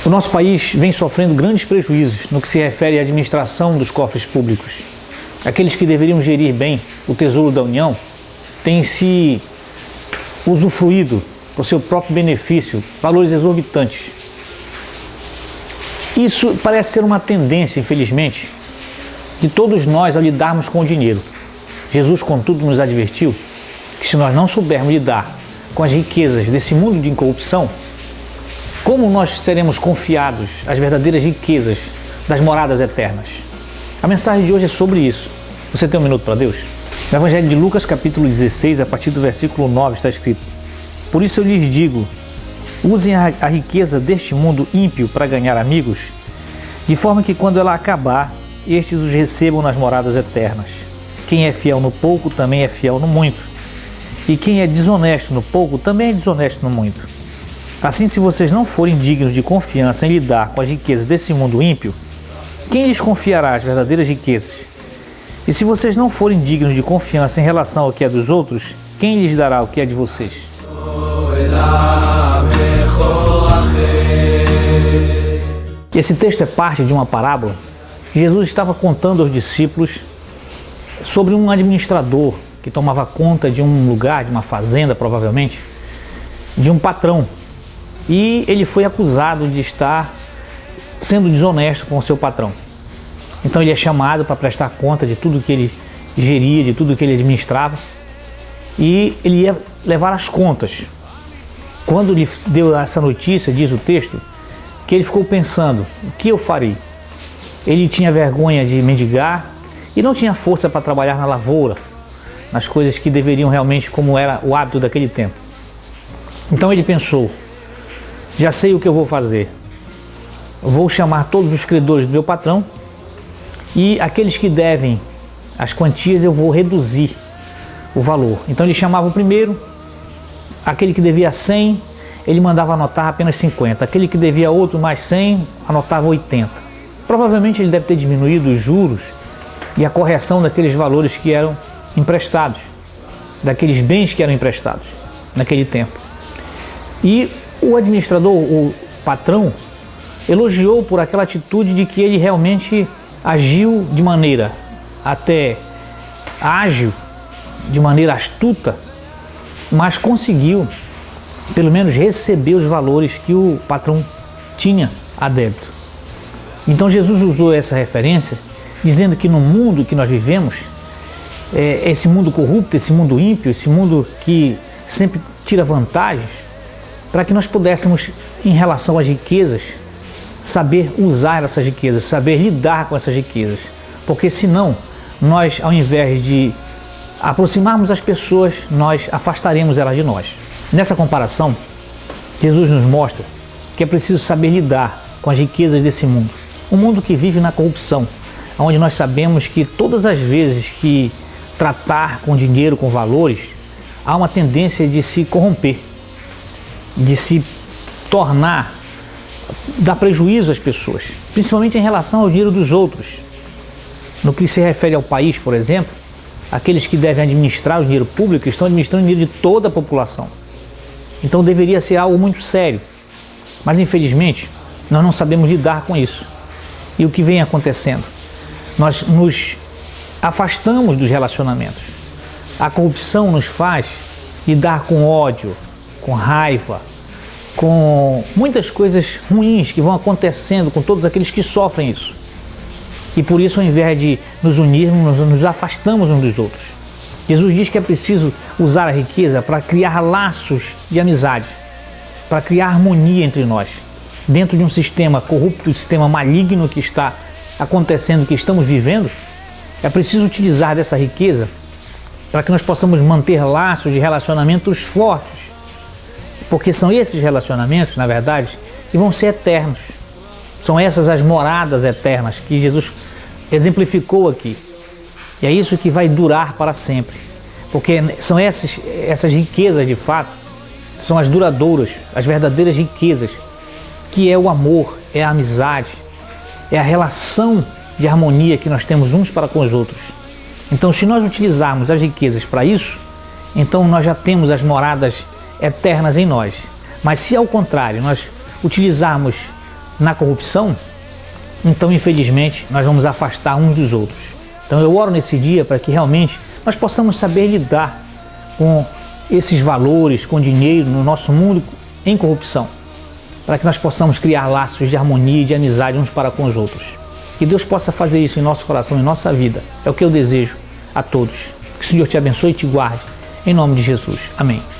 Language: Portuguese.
O nosso país vem sofrendo grandes prejuízos no que se refere à administração dos cofres públicos. Aqueles que deveriam gerir bem o tesouro da União têm se usufruído, para o seu próprio benefício, valores exorbitantes. Isso parece ser uma tendência, infelizmente, de todos nós ao lidarmos com o dinheiro. Jesus, contudo, nos advertiu que se nós não soubermos lidar com as riquezas desse mundo de incorrupção, como nós seremos confiados às verdadeiras riquezas das moradas eternas? A mensagem de hoje é sobre isso. Você tem um minuto para Deus? No Evangelho de Lucas, capítulo 16, a partir do versículo 9, está escrito: Por isso eu lhes digo, usem a riqueza deste mundo ímpio para ganhar amigos, de forma que quando ela acabar, estes os recebam nas moradas eternas. Quem é fiel no pouco também é fiel no muito, e quem é desonesto no pouco também é desonesto no muito. Assim, se vocês não forem dignos de confiança em lidar com as riquezas desse mundo ímpio, quem lhes confiará as verdadeiras riquezas? E se vocês não forem dignos de confiança em relação ao que é dos outros, quem lhes dará o que é de vocês? Esse texto é parte de uma parábola que Jesus estava contando aos discípulos sobre um administrador que tomava conta de um lugar, de uma fazenda provavelmente, de um patrão. E ele foi acusado de estar sendo desonesto com o seu patrão. Então ele é chamado para prestar conta de tudo que ele geria, de tudo que ele administrava. E ele ia levar as contas. Quando lhe deu essa notícia, diz o texto, que ele ficou pensando: o que eu farei? Ele tinha vergonha de mendigar e não tinha força para trabalhar na lavoura, nas coisas que deveriam realmente, como era o hábito daquele tempo. Então ele pensou: já sei o que eu vou fazer. Vou chamar todos os credores do meu patrão e aqueles que devem as quantias eu vou reduzir o valor. Então ele chamava o primeiro, aquele que devia 100, ele mandava anotar apenas 50. Aquele que devia outro mais 100, anotava 80. Provavelmente ele deve ter diminuído os juros e a correção daqueles valores que eram emprestados, daqueles bens que eram emprestados naquele tempo. E o administrador, o patrão, elogiou por aquela atitude de que ele realmente agiu de maneira até ágil, de maneira astuta, mas conseguiu pelo menos receber os valores que o patrão tinha a débito. Então Jesus usou essa referência dizendo que no mundo que nós vivemos, esse mundo corrupto, esse mundo ímpio, esse mundo que sempre tira vantagens, para que nós pudéssemos, em relação às riquezas, saber usar essas riquezas, saber lidar com essas riquezas. Porque senão, nós, ao invés de aproximarmos as pessoas, nós afastaremos elas de nós. Nessa comparação, Jesus nos mostra que é preciso saber lidar com as riquezas desse mundo. Um mundo que vive na corrupção, onde nós sabemos que todas as vezes que tratar com dinheiro, com valores, há uma tendência de se corromper, de se tornar, dar prejuízo às pessoas, principalmente em relação ao dinheiro dos outros. No que se refere ao país, por exemplo, aqueles que devem administrar o dinheiro público estão administrando o dinheiro de toda a população. Então deveria ser algo muito sério, mas infelizmente nós não sabemos lidar com isso. E o que vem acontecendo? Nós nos afastamos dos relacionamentos. A corrupção nos faz lidar com ódio, com raiva, com muitas coisas ruins que vão acontecendo com todos aqueles que sofrem isso. E por isso, ao invés de nos unirmos, nos afastamos uns dos outros. Jesus diz que é preciso usar a riqueza para criar laços de amizade, para criar harmonia entre nós. Dentro de um sistema corrupto, um sistema maligno que está acontecendo, que estamos vivendo, é preciso utilizar dessa riqueza para que nós possamos manter laços de relacionamentos fortes. Porque são esses relacionamentos, na verdade, que vão ser eternos. São essas as moradas eternas que Jesus exemplificou aqui. E é isso que vai durar para sempre. Porque são essas riquezas, de fato, são as duradouras, as verdadeiras riquezas, que é o amor, é a amizade, é a relação de harmonia que nós temos uns para com os outros. Então, se nós utilizarmos as riquezas para isso, então nós já temos as moradas eternas em nós. Mas se ao contrário nós utilizarmos na corrupção, então infelizmente nós vamos afastar uns dos outros. Então eu oro nesse dia para que realmente nós possamos saber lidar com esses valores, com dinheiro no nosso mundo em corrupção, para que nós possamos criar laços de harmonia e de amizade uns para com os outros. Que Deus possa fazer isso em nosso coração, em nossa vida. É o que eu desejo a todos. Que o Senhor te abençoe e te guarde. Em nome de Jesus. Amém.